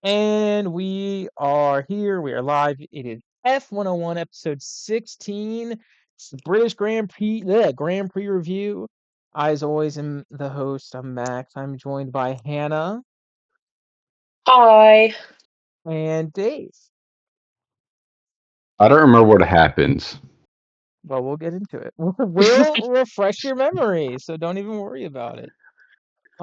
And we are here. We are live. It is F101 episode 16. It's the British Grand Prix review. I, as always, am the host. I'm Max. I'm joined by Hannah Hi. and Dave. I don't remember what happens. Well, we'll get into it. We'll refresh your memory, so don't even worry about it.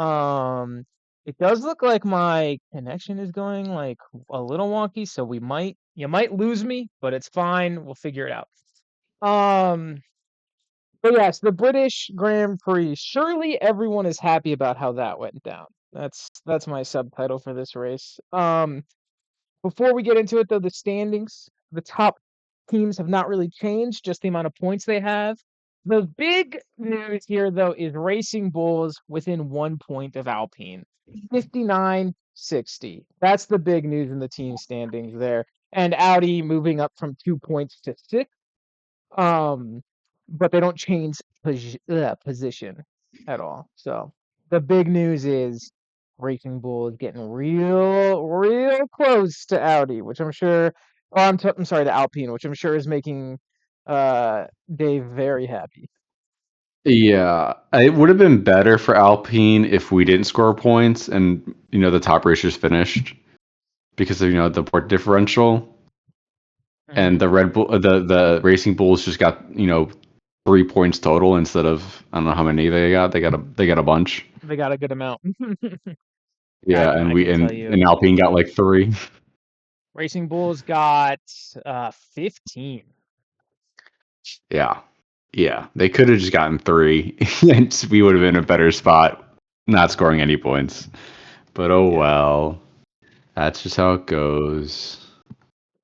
Um, it does look like my connection is going like a little wonky, so you might lose me, but it's fine. We'll figure it out. Um, but yes, the British Grand Prix. Surely everyone is happy about how that went down. That's my subtitle for this race. Before we get into it though, the standings, the top teams have not really changed, just the amount of points they have. The big news here though is Racing Bulls within 1 point of Alpine. 59-60. That's the big news in the team standings there. And Audi moving up from 2 points to six. Um, but they don't change position at all. So the big news is Racing Bull is getting real close to Audi, which I'm sure. Oh, I'm sorry, to Alpine, which I'm sure is making Dave very happy. Yeah, it would have been better for Alpine if we didn't score points and the top racers finished because of the point differential, and the Red Bull the Racing Bulls just got 3 points total instead of I don't know how many they got. They got a bunch. They got a good amount. Yeah, and I we can tell and, you, and Alpine got like three. Racing Bulls got 15. Yeah, yeah, they could have just gotten three, and we would have been in a better spot, not scoring any points. But oh Yeah, well. That's just how it goes.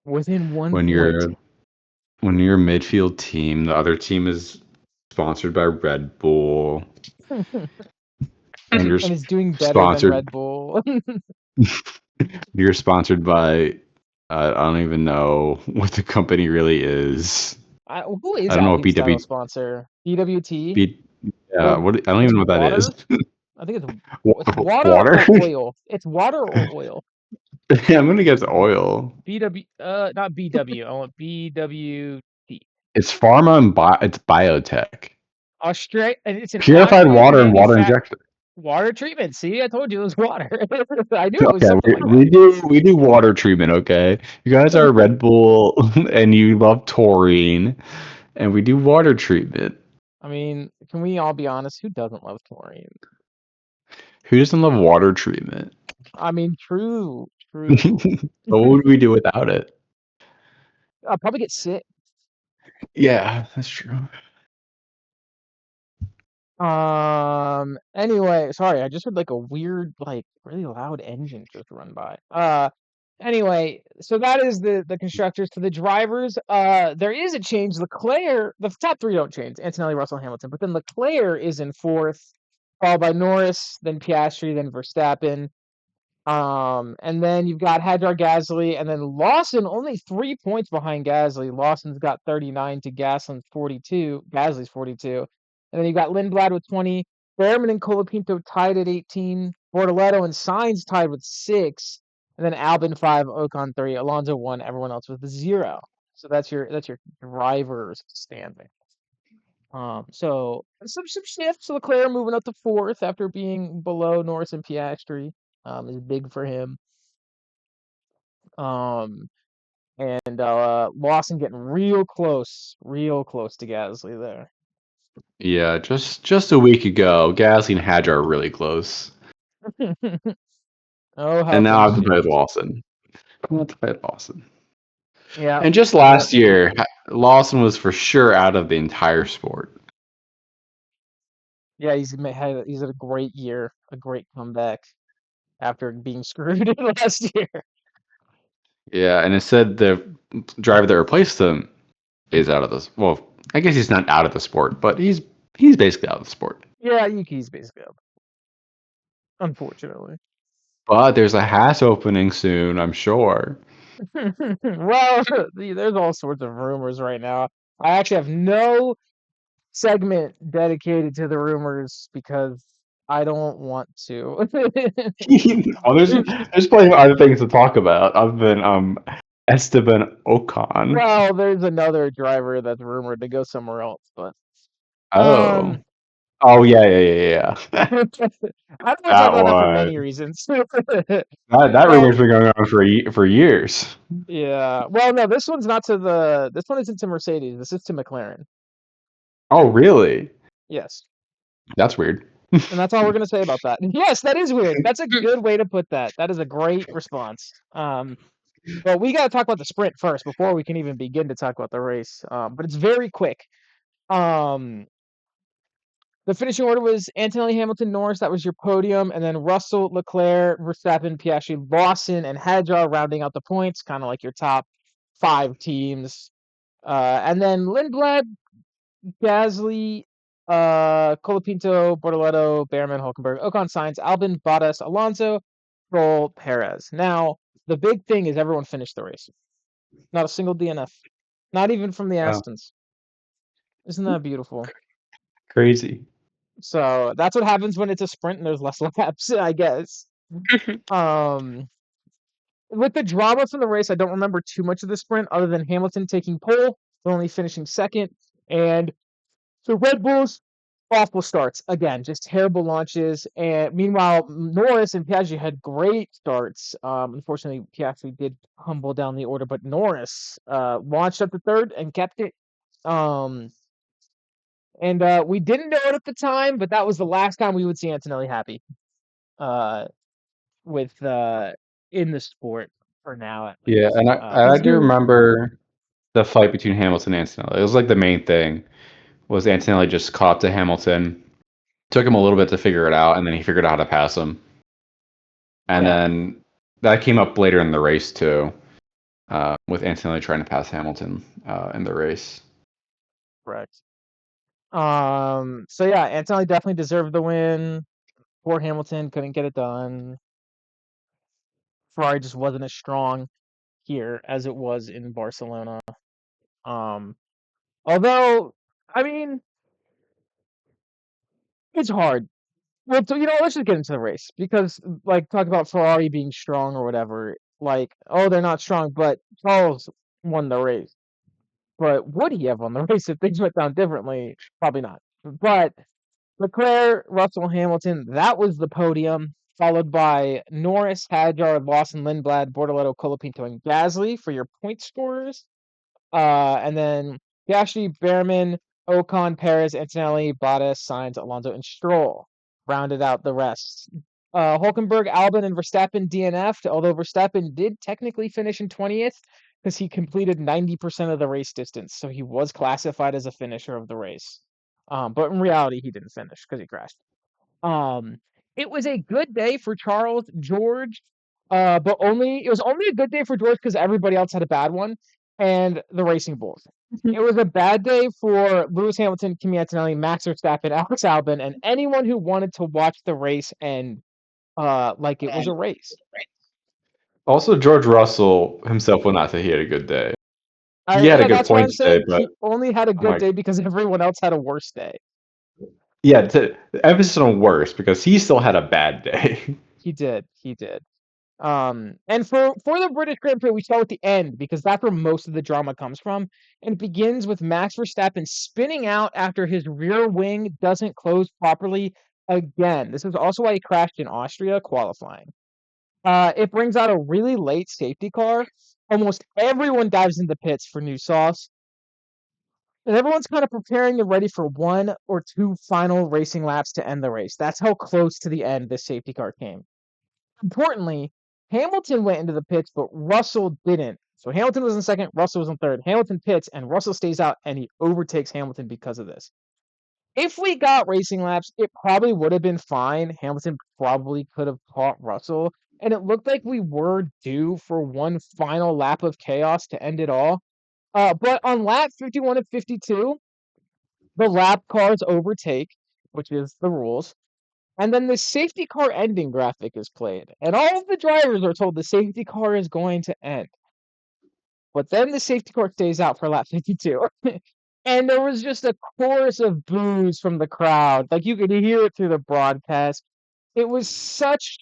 within one When point. you're when you're a midfield team, the other team is sponsored by Red Bull, and you're And is doing better than sponsored Red Bull. you're sponsored by I don't even know what the company really is. Who is I don't know what Alpine's title BW sponsor? BWT? B, Well, what I don't it's even know what that is. water. I think it's water Water? or oil. It's water or oil. Yeah, I'm gonna guess oil. BW not BW. I want BWT. It's pharma and it's biotech. Australia, and it's an Purified Austrian water and water injector. water treatment. See, I told you it was water. I knew it was Okay, something we, like that. we do water treatment. Okay, you guys are Red Bull and you love taurine, and we do water treatment. I mean, can we all be honest? Who doesn't love taurine? Who doesn't love water treatment? I mean, true. What would we do without it? I'll probably get sick. Yeah, that's true. Anyway, sorry, I just heard like a weird, like really loud engine just run by. Anyway, so that is the constructors. To the drivers, there is a change. Leclerc, the top three don't change. Antonelli, Russell, Hamilton, but then Leclerc is in fourth, followed by Norris, then Piastri, then Verstappen. And then you've got Hadjar Gasly, and then Lawson only 3 points behind Gasly. Lawson's got 39 to Gasly's 42. Gasly's 42. And then you've got Lindblad with 20. Behrman and Colapinto tied at 18. Bortoletto and Sainz tied with 6. And then Albon 5, Ocon 3, Alonso 1, everyone else with 0. So that's your drivers standing. So some shifts. Leclerc moving up to fourth after being below Norris and Piastri. Is big for him. Um, and Lawson getting real close to Gasly there. Yeah, just a week ago, Gasly and Hadjar are really close, Oh, how and now I have to play with convenient. Lawson. I have to play with Lawson. Yeah, And just yeah, last year, Lawson was for sure out of the entire sport. yeah. He's had a great year, a great comeback after being screwed last year. Yeah, and it said the driver that replaced him is out of this. Well, I guess he's not out of the sport, but he's basically out of the sport. Yeah, Yuki's basically up, unfortunately. But there's a Haas opening soon, I'm sure. Well, there's all sorts of rumors right now. I actually have no segment dedicated to the rumors because I don't want to. Well, there's plenty of other things to talk about other than Esteban Ocon. Well, there's another driver that's rumored to go somewhere else, but Oh. um, Oh yeah, yeah, yeah, yeah. I don't want to talk That about that for one. many reasons. That Well, rumor's been going on for years. yeah. Well, no, this one's not to the. This one isn't to Mercedes. This is to McLaren. Oh really? Yes, That's weird. and that's all we're gonna say about that. Yes, that is weird. That's a good way to put that. That is a great response. Well, we got to talk about the sprint first before we can even begin to talk about the race. But it's very quick. Um, the finishing order was Antonelli, Hamilton, Norris. That was your podium, and then Russell, Leclerc, Verstappen, Piastri, Lawson, and Hadjar rounding out the points, kind of like your top five teams. And then Lindblad, Gasly, Colapinto, Bortoleto, Behrman, Hulkenberg, Ocon, Sainz, Albon, Bottas, Alonso, Stroll, Perez. Now, the big thing is everyone finished the race. Not a single DNF. Not even from the Oh, Astons. Isn't that beautiful? crazy. So that's what happens when it's a sprint and there's less laps, I guess. Um, with the drama from the race, I don't remember too much of the sprint other than Hamilton taking pole, only finishing second, and so Red Bulls awful starts again, just terrible launches. And meanwhile, Norris and Piastri had great starts. Unfortunately, Piastri did humble down the order, but Norris launched up to third and kept it. Um, and we didn't know it at the time, but that was the last time we would see Antonelli happy uh, with in the sport for now, at Yeah, least. and I do remember the fight between Hamilton and Antonelli. It was like the main thing was Antonelli just caught up to Hamilton. Took him a little bit to figure it out, and then he figured out how to pass him. And Yeah, then that came up later in the race too, with Antonelli trying to pass Hamilton in the race. correct. So yeah, Antonelli definitely deserved the win. Poor Hamilton couldn't get it done. Ferrari just wasn't as strong here as it was in Barcelona. Um, although, I mean, it's hard. Well, so, let's just get into the race because, like, talk about Ferrari being strong or whatever. Like, oh, they're not strong, but Charles won the race. But would he have won the race if things went down differently? Probably not. But Leclerc, Russell, Hamilton, that was the podium, followed by Norris, Hadjar, Lawson, Lindblad, Bortoleto, Colapinto, and Gasly for your point scorers. And then Piastri, Behrman, Ocon, Perez, Antonelli, Bottas, Sainz, Alonso, and Stroll rounded out the rest. Hulkenberg, Albon, and Verstappen DNF'd, although Verstappen did technically finish in 20th because he completed 90% of the race distance, so he was classified as a finisher of the race. But in reality, he didn't finish because he crashed. Um, it was a good day for Charles, George, but it was only a good day for George because everybody else had a bad one, and the Racing Bulls. It was a bad day for Lewis Hamilton, Kimi Antonelli, Max Verstappen, Alex Albon, and anyone who wanted to watch the race and like it was a race. Also, George Russell himself will not say he had a good day. He had a Yeah, good that's why I'm points day, saying but he only had a I'm good like, day because everyone else had a worse day. yeah, emphasis on worse because he still had a bad day. He did. He did. And for the British Grand Prix, we start at the end because that's where most of the drama comes from. And it begins with Max Verstappen spinning out after his rear wing doesn't close properly again. This is also why he crashed in Austria qualifying. It brings out a really late safety car. Almost everyone dives into pits for new sauce, and everyone's kind of preparing and ready for one or two final racing laps to end the race. That's how close to the end this safety car came. Importantly, Hamilton went into the pits, but Russell didn't. So Hamilton was in second, Russell was in third. Hamilton pits, and Russell stays out, and he overtakes Hamilton because of this. If we got racing laps, it probably would have been fine. Hamilton probably could have caught Russell, and it looked like we were due for one final lap of chaos to end it all. But on lap 51 and 52, the lap cars overtake, which is the rules. And then the safety car ending graphic is played, and all of the drivers are told the safety car is going to end. But then the safety car stays out for lap 52. and there was just a chorus of boos from the crowd. Like you could hear it through the broadcast. It was such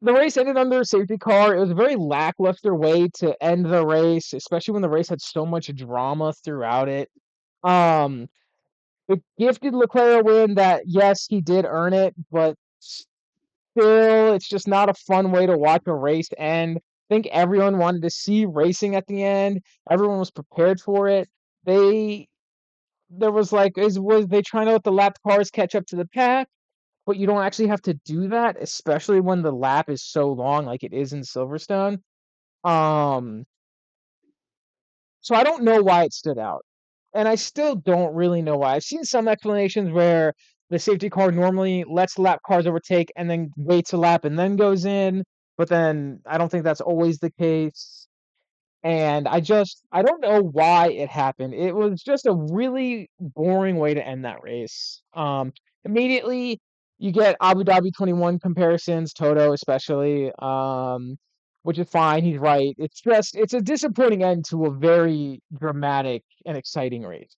the race ended under a safety car. It was a very lackluster way to end the race, especially when the race had so much drama throughout it. Um, it gifted Leclerc a win that, yes, he did earn it, but still, it's just not a fun way to watch a race end. I think everyone wanted to see racing at the end. Everyone was prepared for it. They there was like is was they trying to let the lap cars catch up to the pack, but you don't actually have to do that, especially when the lap is so long like it is in Silverstone. Um, so I don't know why it stood out. And I still don't really know why. I've seen some explanations where the safety car normally lets lap cars overtake and then waits a lap and then goes in, but then I don't think that's always the case. And I don't know why it happened. It was just a really boring way to end that race. Immediately you get Abu Dhabi 21 comparisons, Toto especially, which is fine. He's right. It's a disappointing end to a very dramatic and exciting race.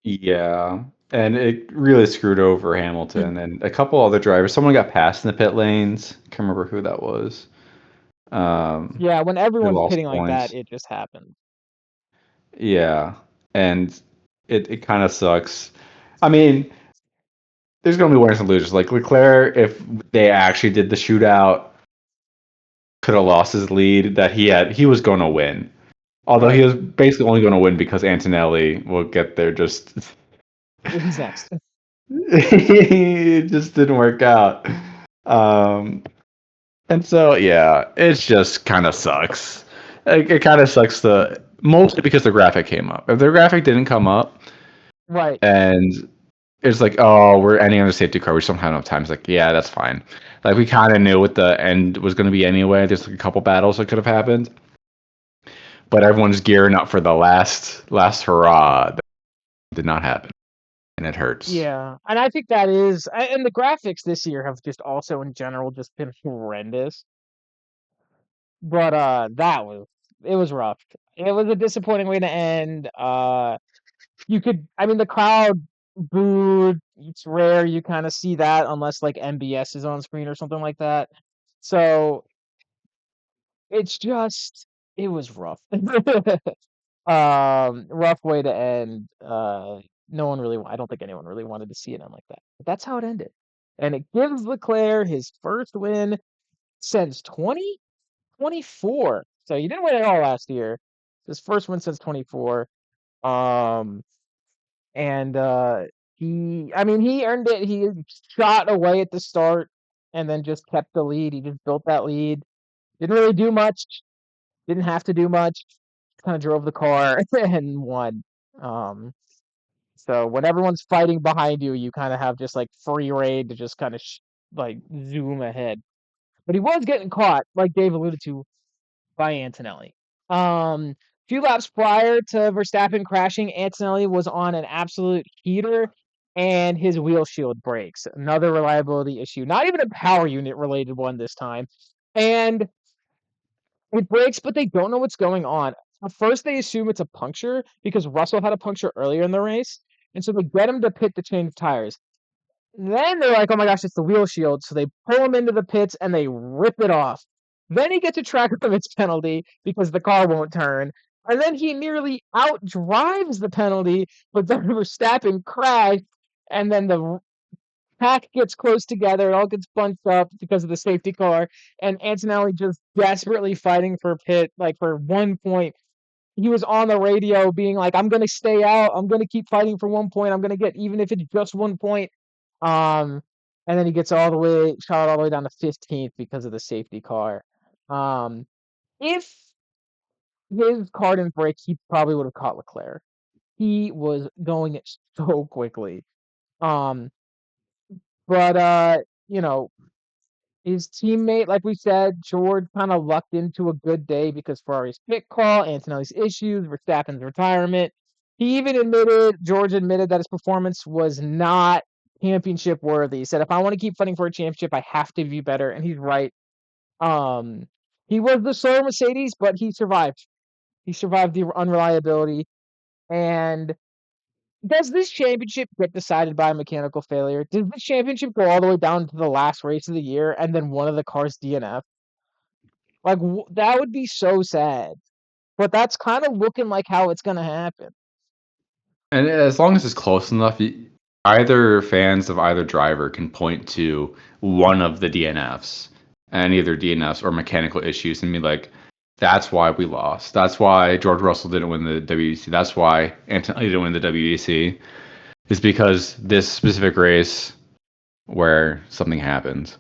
Yeah, and it really screwed over Hamilton and a couple other drivers. Someone got passed in the pit lanes. Can't remember who that was. Yeah, when They everyone's lost pitting like that, points. it just happens. Yeah, and it kind of sucks. I mean, there's going to be winners and losers. Like Leclerc, if they actually did the shootout, could have lost his lead that he was going to win. Although he Right. was basically only going to win because Antonelli will get there just He's next. it just didn't work out. Um, and so yeah, it just kind of sucks. It kind of sucks mostly because the graphic came up. If the graphic didn't come up Right. and it's like, oh, we're ending on a safety car, we just don't have enough time. It's like, yeah, that's fine. Like we kind of knew what the end was going to be anyway. There's like a couple battles that could have happened, but everyone's gearing up for the last hurrah. That did not happen, and it hurts. Yeah. And I think and the graphics this year have just also in general just been horrendous. But it was rough. It was a disappointing way to end. I mean, the crowd booed. It's rare you kind of see that unless like MBS is on screen or something like that. So it's just it was rough. Rough way to end. No one really, I don't think anyone really wanted to see it end like that. But that's how it ended. And it gives Leclerc his first win since 2024. So he didn't win it all last year. His first win since 24. Um, and I mean, he earned it. He shot away at the start and then just kept the lead. He just built that lead. Didn't really do much. Didn't have to do much. Kind of drove the car and won. Um, so when everyone's fighting behind you, you kind of have just like free reign to just kind of like zoom ahead. But he was getting caught, like Dave alluded to, by Antonelli. A few laps prior to Verstappen crashing, Antonelli was on an absolute heater and his wheel shield breaks. Another reliability issue. Not even a power unit related one this time. And it breaks, but they don't know what's going on. At first, they assume it's a puncture because Russell had a puncture earlier in the race. And so they get him to pit to change tires. Then they're like, oh my gosh, it's the wheel shield. So they pull him into the pits and they rip it off. Then he gets a track limits penalty because the car won't turn. And then he nearly outdrives the penalty, but then Verstappen crashed. And then the pack gets close together. It all gets bunched up because of the safety car. And Antonelli just desperately fighting for pit, like for 1 point. He was on the radio being like, I'm going to stay out. I'm going to keep fighting for 1 point. I'm going to get, even if it's just 1 point. Um, and then he gets shot all the way down to 15th because of the safety car. If his car didn't break, he probably would have caught Leclerc. He was going it so quickly. Um, but you know, his teammate, like we said, George kind of lucked into a good day because Ferrari's pit call, Antonelli's issues, Verstappen's retirement. George admitted that his performance was not championship worthy. He said, if I want to keep fighting for a championship, I have to be better. And he's right. Um, he was the slower Mercedes, but he survived. He survived the unreliability. And does this championship get decided by a mechanical failure? Does this championship go all the way down to the last race of the year and then one of the cars DNF? Like that would be so sad. But that's kind of looking like how it's gonna happen. And as long as it's close enough, either fans of either driver can point to one of the DNFs, any of their DNFs or mechanical issues, and be like, "That's why we lost. That's why George Russell didn't win the WEC. That's why Antonelli didn't win the WEC. Is because this specific race where something happened."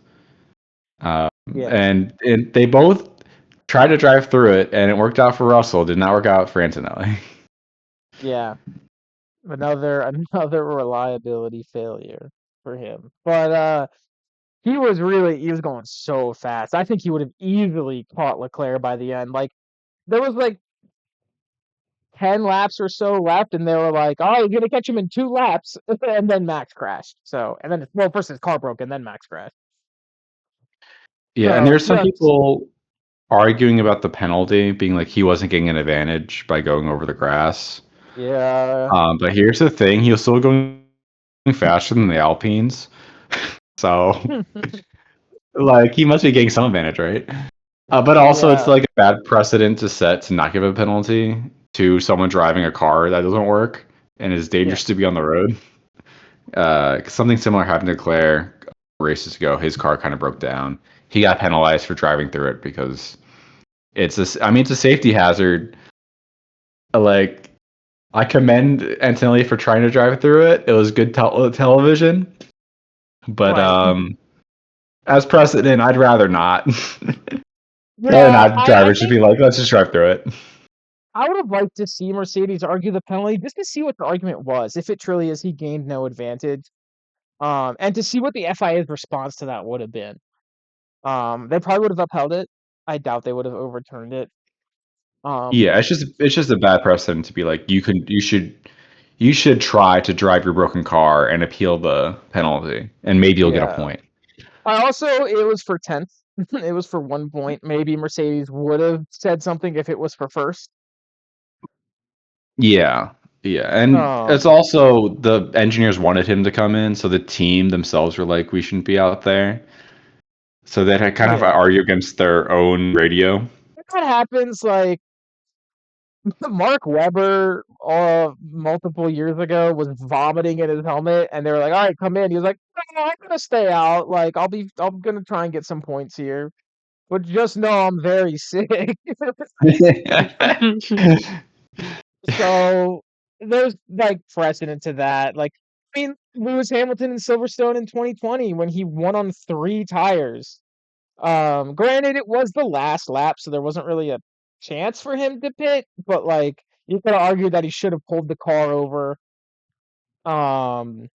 Um, Yeah, and they both tried to drive through it, and it worked out for Russell. Did not work out for Antonelli. yeah. Another another reliability failure for him. But he was going so fast. I think he would have easily caught Leclerc by the end. Like there was like 10 laps or so left, and they were like, "Oh, you're gonna catch him in 2 laps," and then Max crashed. So, and then well, first his car broke, and then Max crashed. Yeah, and So there's some just people arguing about the penalty, being like he wasn't getting an advantage by going over the grass. yeah, But here's the thing: he was still going faster than the Alpines, so like he must be getting some advantage, right? But also, it's yeah, like a bad precedent to set to not give a penalty to someone driving a car that doesn't work and is yeah, dangerous to be on the road. 'Cause something similar happened to Claire races ago. His car kind of broke down. He got penalized for driving through it because I mean, it's a safety hazard. Like, I commend Antonelli for trying to drive through it. It was good television, but right. as precedent, I'd rather not. Rather Yeah, not I drivers just think be like, let's just drive through it. I would have liked to see Mercedes argue the penalty just to see what the argument was, if it truly is he gained no advantage, and to see what the FIA's response to that would have been. They probably would have upheld it. I doubt they would have overturned it. Um, Yeah, it's just a bad precedent to be like, you should try to drive your broken car and appeal the penalty, and maybe you'll get a yeah. point. I also it was for 10th. It was for 1 point. Maybe Mercedes would have said something if it was for first. Yeah, yeah, and it's Um, also the engineers wanted him to come in, so the team themselves were like, we shouldn't be out there. So they had kind of yeah. argue against their own radio. That happens like Mark Webber multiple years ago was vomiting in his helmet and they were like, "All right, come in." He was like, "No, I'm gonna stay out. Like I'm gonna try and get some points here. But just know I'm very sick." So there's like precedent to that. Like, I mean, Lewis Hamilton in Silverstone in 2020 when he won on 3 tires. Granted, it was the last lap, so there wasn't really a chance for him to pit, but like you could argue that he should have pulled the car over. Um,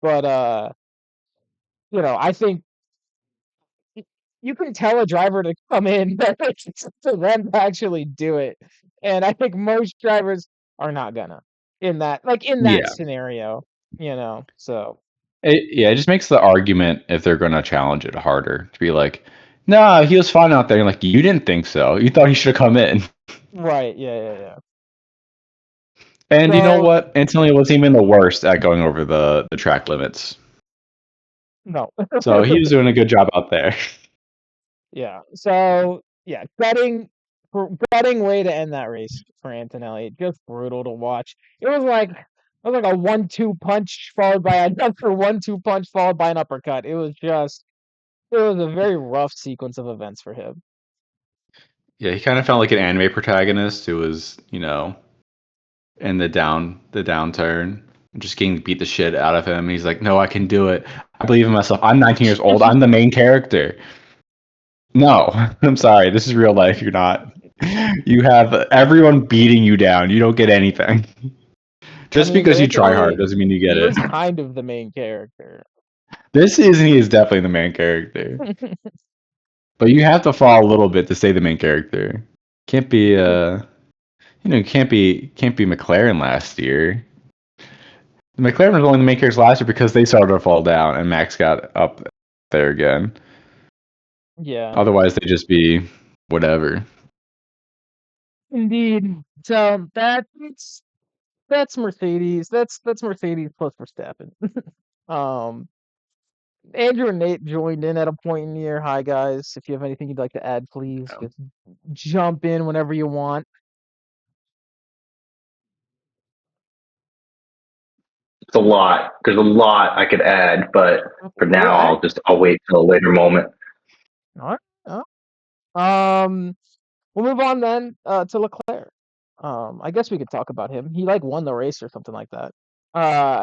but I think y- you can tell a driver to come in, but it's for them to actually do it. And I think most drivers are not gonna in that Yeah. scenario. So It just makes the argument if they're going to challenge it harder to be like, no, he was fine out there. And like, you didn't think so. You thought he should have come in. right, yeah, yeah, yeah. And you know So what? Antonio wasn't even the worst at going over the track limits. no. So he was doing a good job out there. Yeah. So yeah, gutting way to end that race for Antonelli. Just brutal to watch. It was like a 1-2 punch followed by another 1-2 punch followed by an uppercut. It was a very rough sequence of events for him. Yeah, he kind of felt like an anime protagonist who was, in the downturn, just getting beat the shit out of him. He's like, "No, I can do it. I believe in myself. I'm 19 years old. I'm the main character." No, I'm sorry. This is real life. You're not. You have everyone beating you down. You don't get anything. I Just mean, because you try hard Antonelli, doesn't mean you he get it. was kind of the main character. This season, he is definitely the main character. But you have to fall a little bit to stay the main character. Can't be can't be McLaren last year. McLaren was only the main characters last year because they started to fall down and Max got up there again. Yeah. Otherwise, they'd just be whatever. Indeed. So that's Mercedes. That's Mercedes plus Verstappen. Um, Andrew and Nate joined in at a point in the year. Hi guys. If you have anything you'd like to add, please just jump in whenever you want. It's a lot. There's a lot I could add, but for Go now, ahead. I'll wait till a later moment. All right. Um, we'll move on then to Leclerc. I guess we could talk about him. He like won the race or something like that.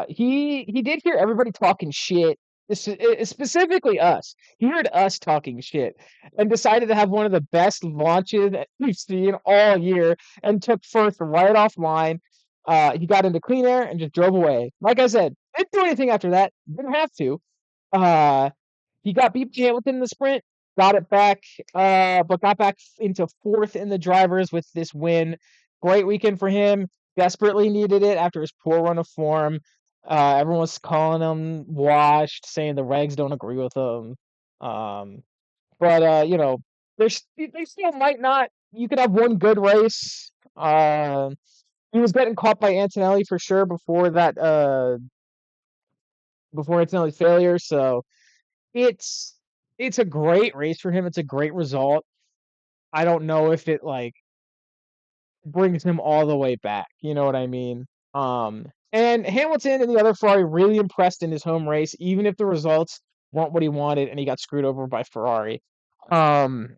He did hear everybody talking shit, specifically us. He heard us talking shit and decided to have one of the best launches that we've seen all year and took first right offline. He got into clean air and just drove away. Like I said, didn't do anything after that. Didn't have to. Uh, he got beat by Hamilton in the sprint, got it back, but got back into fourth in the drivers with this win. Great weekend for him. Desperately needed it after his poor run of form. Everyone was calling him washed, saying the regs don't agree with him. But they still might not. You could have one good race. He was getting caught by Antonelli for sure before Antonelli's failure. So it's it's a great race for him. It's a great result. I don't know if it like brings him all the way back. You know what I mean? And Hamilton and the other Ferrari really impressed in his home race, even if the results weren't what he wanted and he got screwed over by Ferrari. Um,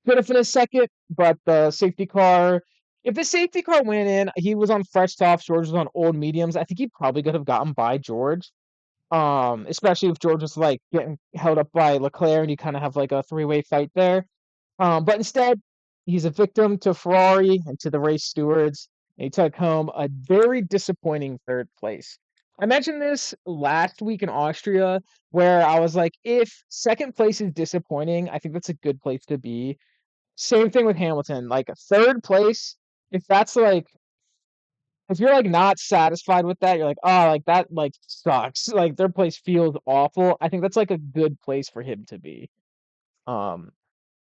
could have finished second, but the safety car. If the safety car went in, he was on fresh softs. George was on old mediums. I think he probably could have gotten by George. Especially if George was like getting held up by Leclerc and you kind of have like a three-way fight there. But instead, he's a victim to Ferrari and to the race stewards. And he took home a very disappointing third place. I mentioned this last week in Austria, where I was like, if second place is disappointing, I think that's a good place to be. Same thing with Hamilton. Like a third place, if that's like if you're like not satisfied with that, you're like, oh, like that like sucks. Like their place feels awful. I think that's like a good place for him to be. Um,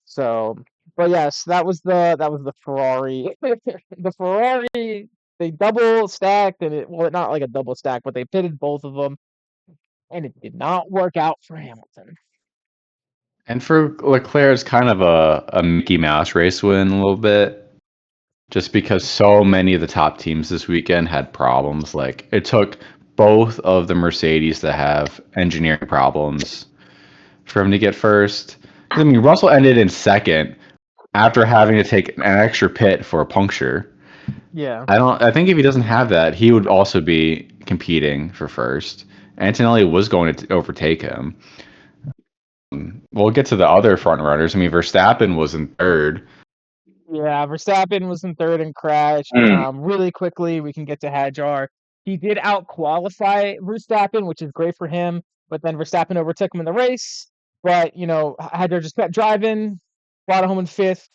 so but yes, that was the Ferrari. The Ferrari they double stacked and it well not like a double stack, but they pitted both of them and it did not work out for Hamilton. And for Leclerc, it's kind of a Mickey Mouse race win a little bit, just because so many of the top teams this weekend had problems. Like it took both of the Mercedes to have engineering problems for him to get first. 'Cause, I mean, Russell ended in second after having to take an extra pit for a puncture. Yeah. I think if he doesn't have that, he would also be competing for first. Antonelli was going to overtake him. We'll get to the other front runners. I mean, Verstappen was in third. Yeah, Verstappen was in third and crashed. Mm. Really quickly, we can get to Hadjar. He did out qualify Verstappen, which is great for him. But then Verstappen overtook him in the race. But Hadjar just kept driving, brought it home in fifth.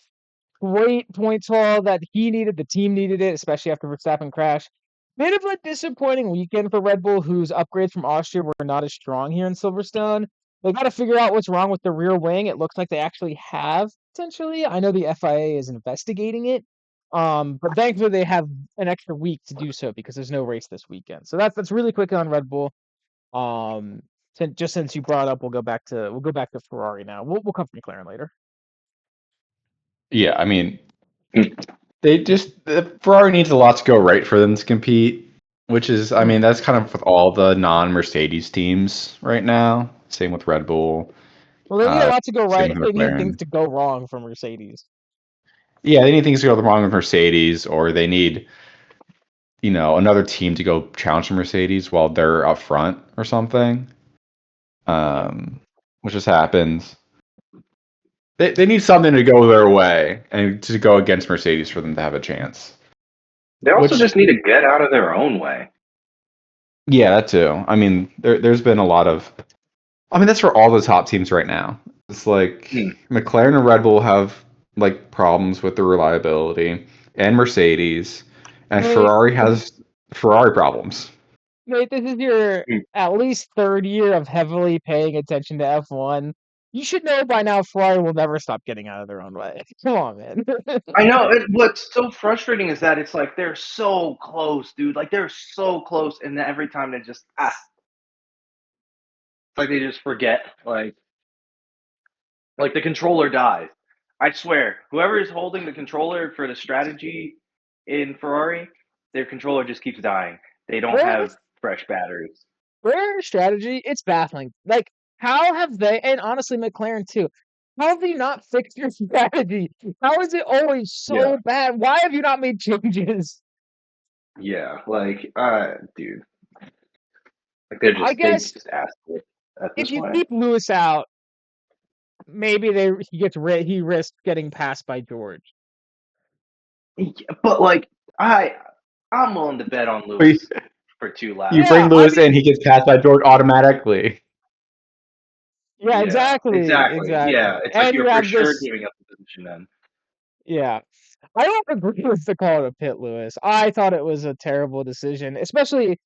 Great points haul that he needed. The team needed it, especially after Verstappen crashed. Bit of a disappointing weekend for Red Bull, whose upgrades from Austria were not as strong here in Silverstone. They got to figure out what's wrong with the rear wing. It looks like they actually have potentially. I know the FIA is investigating it, but thankfully they have an extra week to do so because there's no race this weekend. So that's really quick on Red Bull. Um, since you brought up, we'll go back to Ferrari now. We'll come from McLaren later. Yeah, I mean, Ferrari needs a lot to go right for them to compete, which is, I mean, that's kind of with all the non-Mercedes teams right now. Same with Red Bull. Well, they need a lot to go Same right, with and they need things McLaren. to go wrong for Mercedes. Yeah, they need things to go wrong with Mercedes, or they need, another team to go challenge Mercedes while they're up front or something. Yeah. Which just happens. They need something to go their way and to go against Mercedes for them to have a chance. They also Which, just need to get out of their own way. yeah, that too. I mean, there's been a lot of. I mean, that's for all the top teams right now. It's like Mm. McLaren and Red Bull have like problems with the reliability, and Mercedes, and Nate, Ferrari has Ferrari problems. Nate, this is your Mm. at least third year of heavily paying attention to F1. You should know by now Ferrari will never stop getting out of their own way. Come on, man. I know. What's so frustrating is that it's like they're so close, dude. Like they're so close, and then every time they just it's like they just forget. Like the controller dies. I swear, whoever is holding the controller for the strategy in Ferrari, their controller just keeps dying. They don't Their have fresh batteries. their strategy, it's baffling. Like, how have they, and honestly, McLaren too, how have you not fixed your strategy? How is it always Yeah, so bad? Why have you not made changes? yeah. Like, dude, like I they guess just asked it at if this you point. keep Lewis out, maybe he risks getting passed by George. Yeah, but like, I'm willing to bet on You Lewis for 2 laps. bring Yeah, I Lewis in, mean, he gets passed by George automatically. yeah, Yeah, exactly, exactly. Yeah, exactly. it's like And you you're for have sure this, giving up the position then. yeah. I don't agree with the call to pit Lewis. I thought it was a terrible decision, especially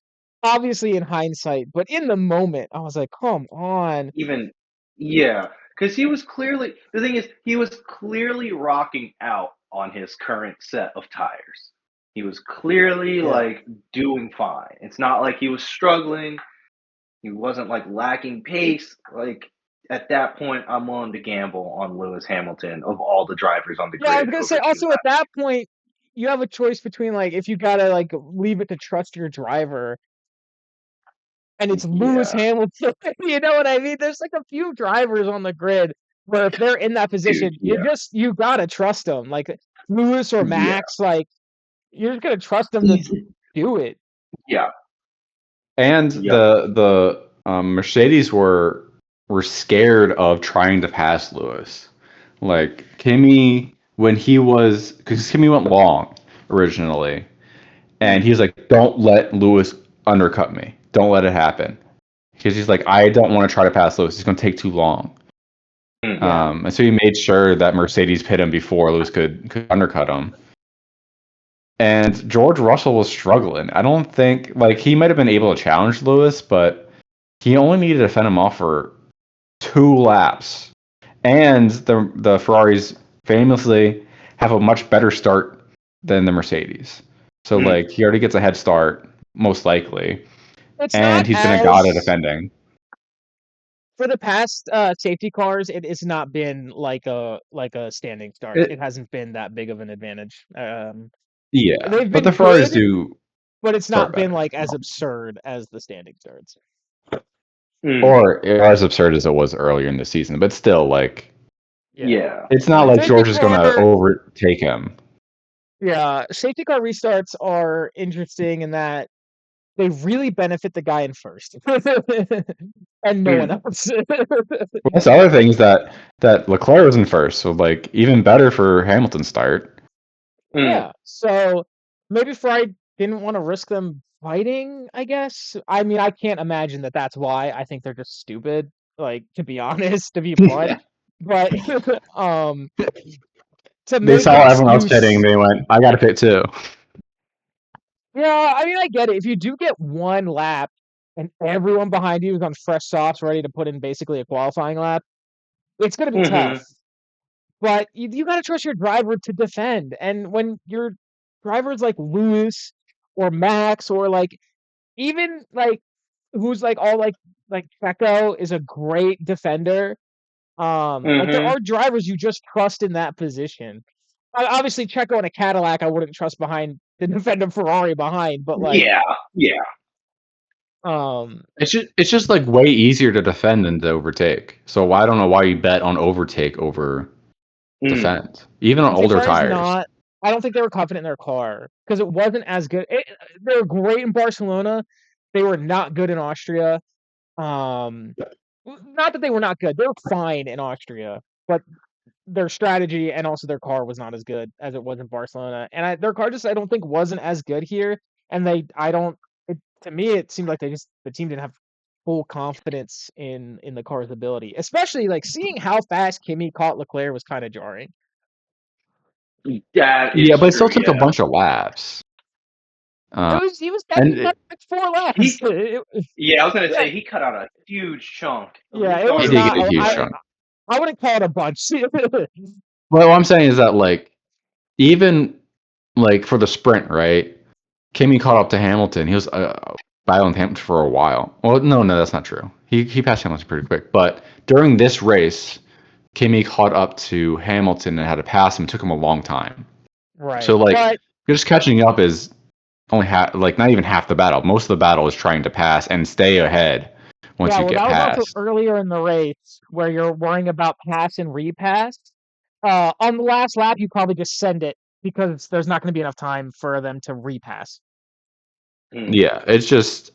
obviously in hindsight, but in the moment, I was like, come on. Even yeah, because he was clearly the thing is he was clearly rocking out on his current set of tires. He was clearly Yeah. like doing fine. It's not like he was struggling. He wasn't like lacking pace. Like at that point, I'm willing to gamble on Lewis Hamilton of all the drivers on the Yeah, I was grid gonna say over two also at laps. that point, you have a choice between like if you gotta like leave it to trust your driver and it's Lewis Yeah, Hamilton, you know what I mean? There's like a few drivers on the grid where if they're in that dude. position, Yeah, you gotta trust them. Like Lewis or yeah, Max, like you're just gonna trust them to easy. do it. Yeah, And yep. the Mercedes were scared of trying to pass Lewis. Like Kimmy, when he was, because Kimmy went long originally, and he was Mm-hmm. like, "Don't let Lewis undercut me. Don't let it happen." Because he's like, "I don't want to try to pass Lewis. It's going to take too long." Mm-hmm. Yeah. And so he made sure that Mercedes pit him before Lewis could undercut him. And George Russell was struggling. I don't think like he might have been able to challenge Lewis, but he only needed to fend him off for 2 laps. And the Ferraris famously have a much better start than the Mercedes. So Mm. like he already gets a head start, most likely. It's not And he's been a god at as defending. for the past safety cars, it has not been like a standing start. It, It hasn't been that big of an advantage. yeah, They've but the been Ferraris good, do but it's start not been better. like as absurd as the standing starts. Mm. Or as absurd as it was earlier in the season, but still like Yeah. Yeah. it's not like Safety George is gonna car, overtake him. yeah, safety car restarts are interesting in that they really benefit the guy in first and no one Mm. else. Well, that's the other thing is that Leclerc was in first, so like even better for Hamilton's start. Mm. Yeah, so maybe Fry didn't want to risk them fighting, I guess. I mean, I can't imagine that that's why. I think they're just stupid, like to be honest, to be blunt. But um to They make saw an everyone else pitting, excuse. they went, "I got to pit too." Yeah, I mean, I get it. If you do get one lap and everyone behind you is on fresh softs ready to put in basically a qualifying lap, it's going to be tough. Mm-hmm. But you got to trust your driver to defend. And when your driver's like Lewis or Max or like even like who's like all like Checo is a great defender. Like there Mm-hmm. are drivers you just trust in that position. Obviously, Checo in a Cadillac, I wouldn't trust behind the defender Ferrari behind, but like, Yeah. Yeah. um, It's just like way easier to defend than to overtake. So I don't know why you bet on overtake over Mm. defend, even on I'd say older Ferrari's tires. not. I don't think they were confident in their car because it wasn't as good. They were great in Barcelona. They were not good in Austria. Um, not that they were not good. They were fine in Austria, but their strategy and also their car was not as good as it was in Barcelona. And their car just I don't think wasn't as good here. And I don't. To me, it seemed like the team didn't have full confidence in the car's ability, especially like seeing how fast Kimi caught Leclerc was kind of jarring. That Yeah, is but it still true. took a Yeah. bunch of laps. He was And catching up like 4 laps. He. Yeah. I was gonna Yeah, say he cut out a huge chunk. yeah, it was he did Ricciardo get not. a was huge I like chunk. I wouldn't call it a bunch. Well, what I'm saying is that like even like for the sprint, right? Kimi caught up to Hamilton. He was battling Hamilton for a while. Well, no, that's not true. He passed Hamilton pretty quick. But during this race, Kimi caught up to Hamilton and had to pass him. It took him a long time. Right, So like but just catching up is only half, like not even half the battle. Most of the battle is trying to pass and stay ahead once yeah, you well, get that was also past. earlier in the race where you're worrying about pass and repass. On the last lap, you probably just send it because there's not going to be enough time for them to repass. Yeah, it's just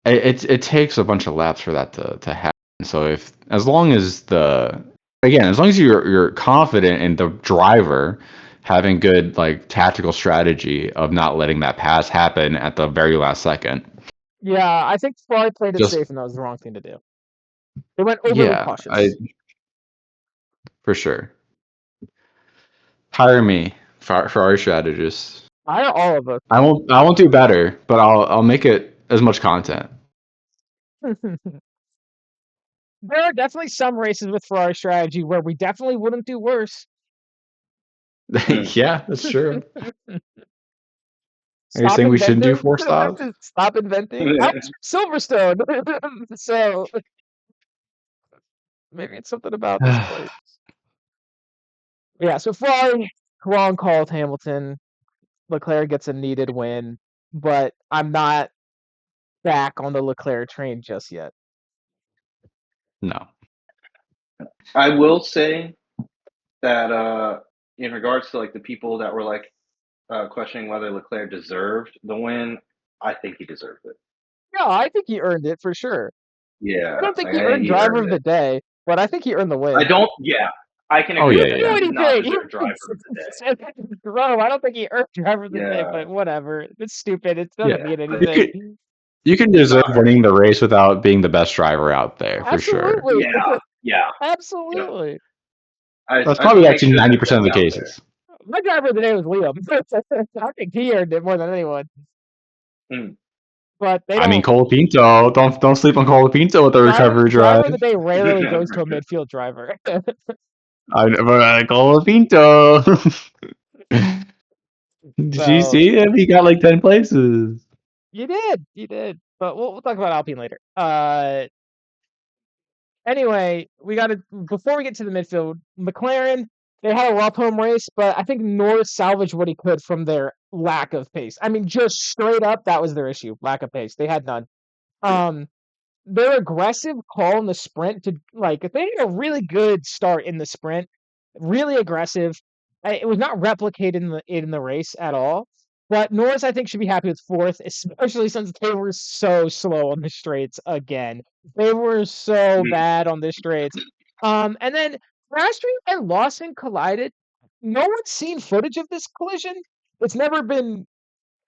it takes a bunch of laps for that to happen. So if as long as you're confident in the driver having good like tactical strategy of not letting that pass happen at the very last second. Yeah, I think Ferrari played it Just safe, and that was the wrong thing to do. They went overly yeah, I cautious. for sure. Hire me for our strategists. Fire all of us. I won't do better, but I'll make it as much content. There are definitely some races with Ferrari strategy where we definitely wouldn't do worse. Yeah, that's true. Are you Stop saying we shouldn't do inventing. 4 stops? Stop inventing. I was from Silverstone, so maybe it's something about this place. Yeah, so Ferrari, wrong call with Hamilton. Leclerc gets a needed win, but I'm not back on the Leclerc train just yet. No. I will say that in regards to like the people that were like questioning whether Leclerc deserved the win, I think he deserved it. No, I think he earned it for sure. Yeah, I don't think like, he I think earned he driver earned of the it. day, but I think he earned the I win. don't. Yeah, I can Oh agree He yeah, with didn't that. do yeah. He did not anything. deserve driver of the day. Bro, I don't think he earned driver of the day, Yeah, but whatever. It's stupid. It Yeah. doesn't mean but anything. You can it's deserve not. winning the race without being the best driver out there for sure. Absolutely. Yeah, yeah, yeah. Absolutely. That's I just want probably to make actually sure that 90% of that's the out there. cases. My driver of the day was Liam. I think he earned it more than anyone. Mm. But they I mean, don't. Colapinto. Don't sleep on Colapinto with the recovery Driver of the drive. day rarely goes to a midfield driver. I never Colapinto. Did you So see him? He got like 10 places. you did. But we'll talk about Alpine later. Anyway, we got to before we get to the midfield, McLaren, they had a rough home race, but I think Norris salvaged what he could from their lack of pace. I mean, just straight up, that was their issue, lack of pace. They had none. Um, their aggressive call in the sprint to like they had a really good start in the sprint, really aggressive. It was not replicated in the race at all. But Norris, I think, should be happy with fourth, especially since they were so slow on the straights again. They were so Mm. bad on the straights. And then Piastri and Lawson collided. No one's seen footage of this collision. It's never been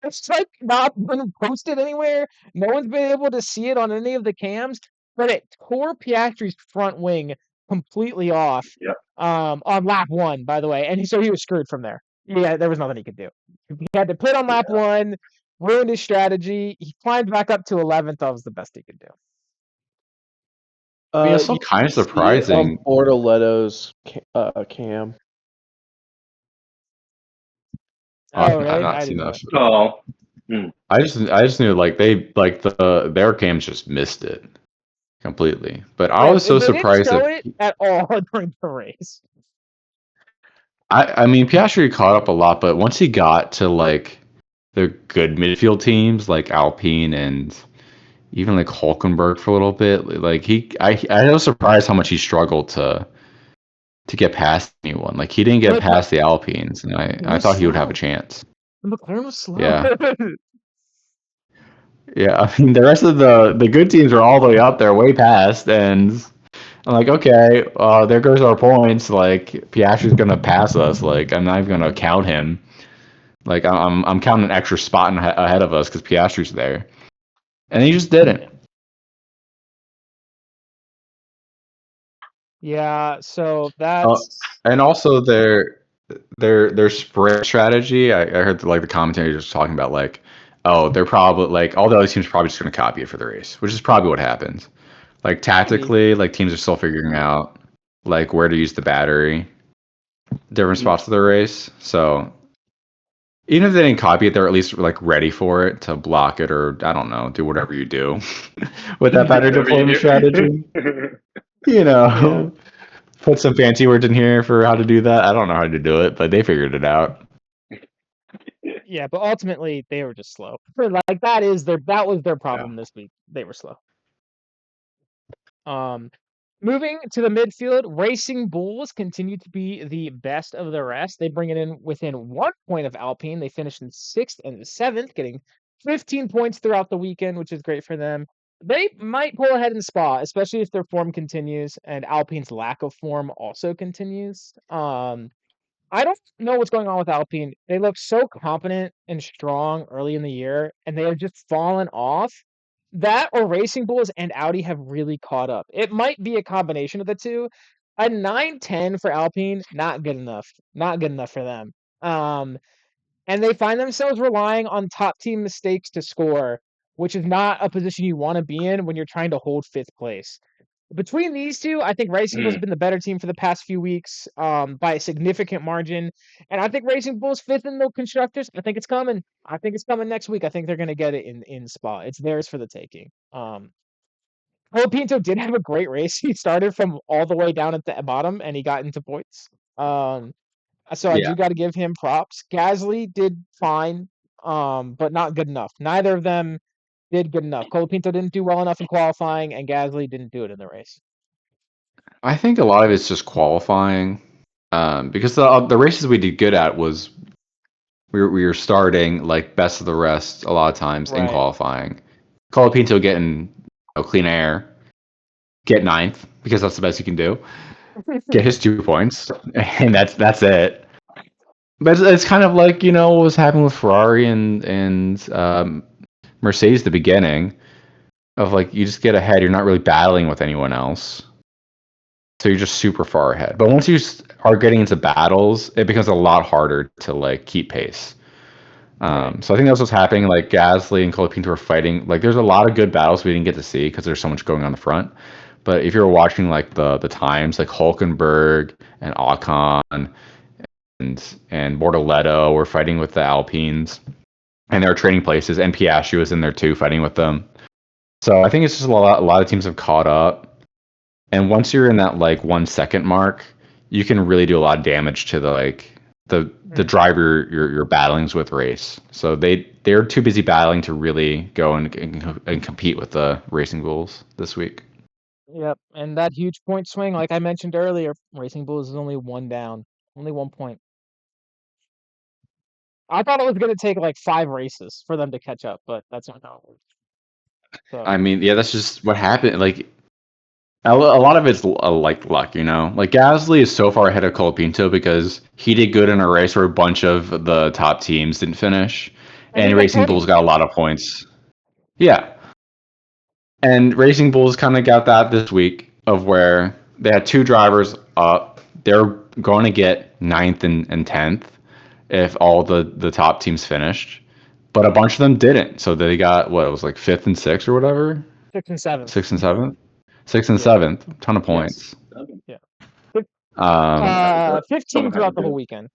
it's like not been posted anywhere. No one's been able to see it on any of the cams, but it tore Piastri's front wing completely off Yep. on lap one, by the way. And so he was screwed from there. Yeah, there was nothing he could do. He had to pit on lap Yeah. one, ruined his strategy. He climbed back up to 11th. That was the best he could do. I mean, it's still You kind of can see it on surprising. Bortoletto's cam. Oh, I've really? not I seen didn't know that. that. Oh. I just knew like their cams just missed it completely. But I Yeah, was so they didn't surprised show that it at all during the race. I mean Piastri caught up a lot, but once he got to like the good midfield teams like Alpine and even like Hulkenberg for a little bit, like I was surprised how much he struggled to get past anyone. Like he didn't get Really, past the Alpines, and he I was thought he would have a slow. chance. The McLaren was slow. Yeah. Yeah, I mean the rest of the good teams are all the way up there, way past, and I'm like, okay, there goes our points. Like Piastri's gonna pass us. Like I'm not even gonna count him. Like I'm counting an extra spot ahead of us because Piastri's there, and he just didn't. Yeah, so Uh, that's and also their sprint strategy. I heard like the commentary just talking about like, oh, they're probably like all the other teams are probably just gonna copy it for the race, which is probably what happens. Like Maybe. tactically, like teams are still figuring out like where to use the battery, different Yeah. spots of the race. So even if they didn't copy it, they're at least like ready for it to block it or I don't know, do whatever you do with that battery Whatever you deployment strategy. do. You Yeah. know, put some fancy words in here for how to do that. I don't know how to do it, but they figured it out. Yeah, but ultimately they were just slow. Like that was their Yeah. problem this week. They were slow. Moving to the midfield, Racing Bulls continue to be the best of the rest. They bring it in within 1 point of Alpine. They finished in 6th and 7th, getting 15 points throughout the weekend, which is great for them. They might pull ahead in Spa, especially if their form continues and Alpine's lack of form also continues. I don't know what's going on with Alpine. They look so competent and strong early in the year, and they have just fallen off. That or Racing Bulls and Audi have really caught up. It might be a combination of the two. A 9-10 for Alpine, not good enough. Not good enough for them. Um, and they find themselves relying on top team mistakes to score, which is not a position you want to be in when you're trying to hold 5th place. Between these two, I think Racing Bulls Mm. have been the better team for the past few weeks, by a significant margin. And I think Racing Bulls 5th in the constructors. I think it's coming. I think it's coming next week. I think they're going to get it in Spa. It's theirs for the taking. Pinto did have a great race. He started from all the way down at the bottom, and he got into points. So I Yeah. do got to give him props. Gasly did fine, but not good enough. Neither of them did good enough. Pinto didn't do well enough in qualifying, and Gasly didn't do it in the race. I think a lot of it's just qualifying, because the races we did good at was we were starting like best of the rest a lot of times in Right. qualifying. Colapinto getting clean air, get ninth because that's the best you can do. Get his 2 points, and that's it. But it's kind of like what was happening with Ferrari and Mercedes at the beginning of like you just get ahead, you're not really battling with anyone else. So you're just super far ahead. But once you are getting into battles, it becomes a lot harder to like keep pace. Right. So I think that's what's happening. Like Gasly and Colapinto are fighting. Like there's a lot of good battles we didn't get to see because there's so much going on the front. But if you're watching like the times, like Hulkenberg and Ocon and Bortoleto were fighting with the Alpines, and they were trading places. And Piastri was in there too, fighting with them. So I think it's just a lot of teams have caught up. And once you're in that like 1 second mark, you can really do a lot of damage to the driver you're battling with race. So they're too busy battling to really go and compete with the Racing Bulls this week. Yep. And that huge point swing, like I mentioned earlier, Racing Bulls is only one down, only 1 point. I thought it was going to take like 5 races for them to catch up, but that's not how it works. So, I mean, yeah, that's just what happened. Like a lot of it's like luck, Like Gasly is so far ahead of Colapinto because he did good in a race where a bunch of the top teams didn't finish, and he and got Racing podium. Bulls got a lot of points. Yeah, and Racing Bulls kind of got that this week of where they had 2 drivers up. They're going to get 9th and 10th if all the top teams finished, but a bunch of them didn't. So they got what it was like 5th and 6th or whatever, 6th and 7th. 6th and 7th, 6th and Yeah. 7th, ton of Yes. points. Yeah. Um, 15 throughout the whole weekend.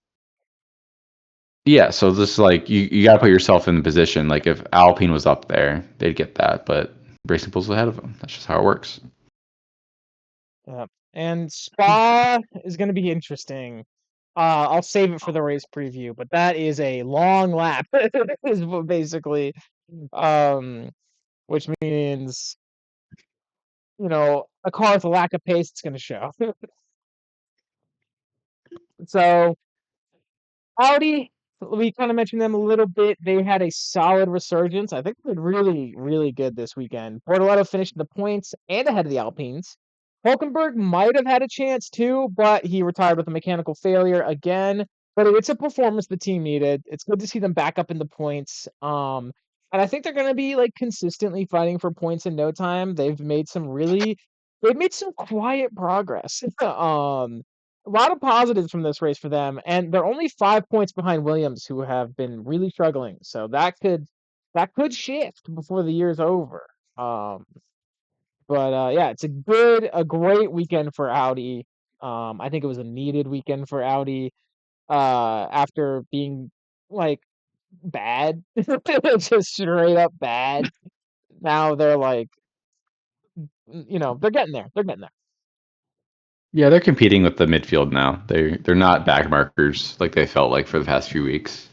yeah, so this like you got to put yourself in the position. Like if Alpine was up there, they'd get that, but Racing Bulls ahead of them. That's just how it works. Yeah. And Spa is going to be interesting. I'll save it for the race preview, but that is a long lap, is basically, which means, a car with a lack of pace, it's going to show. So Audi, we kind of mentioned them a little bit. They had a solid resurgence. I think they did really, really good this weekend. Bortoleto finished in the points and ahead of the Alpines. Hulkenberg might have had a chance too, but he retired with a mechanical failure again. But it's a performance the team needed. It's good to see them back up in the points. And I think they're going to be like consistently fighting for points in no time. They've made some quiet progress. A lot of positives from this race for them, and they're only 5 points behind Williams, who have been really struggling. So that could shift before the year's over. Um, But yeah, it's a great weekend for Audi. I think it was a needed weekend for Audi. After being like bad, just straight up bad. Now they're like, they're getting there. They're getting there. Yeah, they're competing with the midfield now. They're not back markers like they felt like for the past few weeks.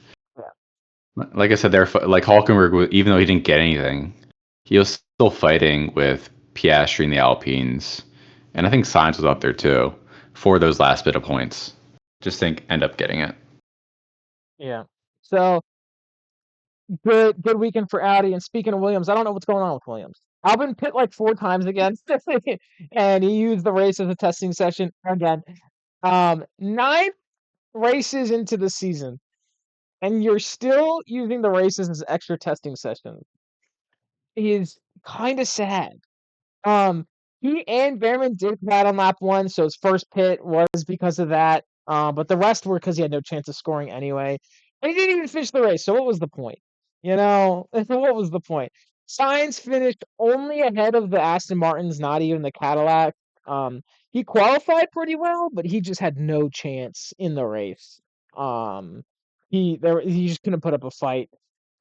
Like I said, like Hulkenberg, even though he didn't get anything, he was still fighting with Piastri and the Alpines, and I think Sainz was up there too for those last bit of points. Just think end up getting it. Yeah. So good weekend for Audi. And speaking of Williams, I don't know what's going on with Williams. Albon pit like 4 times again, and he used the race as a testing session again. 9 races into the season, and you're still using the races as extra testing sessions. Is kind of sad. Um, he and Behrman did that on lap 1, so his first pit was because of that. But the rest were because he had no chance of scoring anyway. And he didn't even finish the race, so what was the point? What was the point? Sainz finished only ahead of the Aston Martins, not even the Cadillac. He qualified pretty well, but he just had no chance in the race. He just couldn't put up a fight.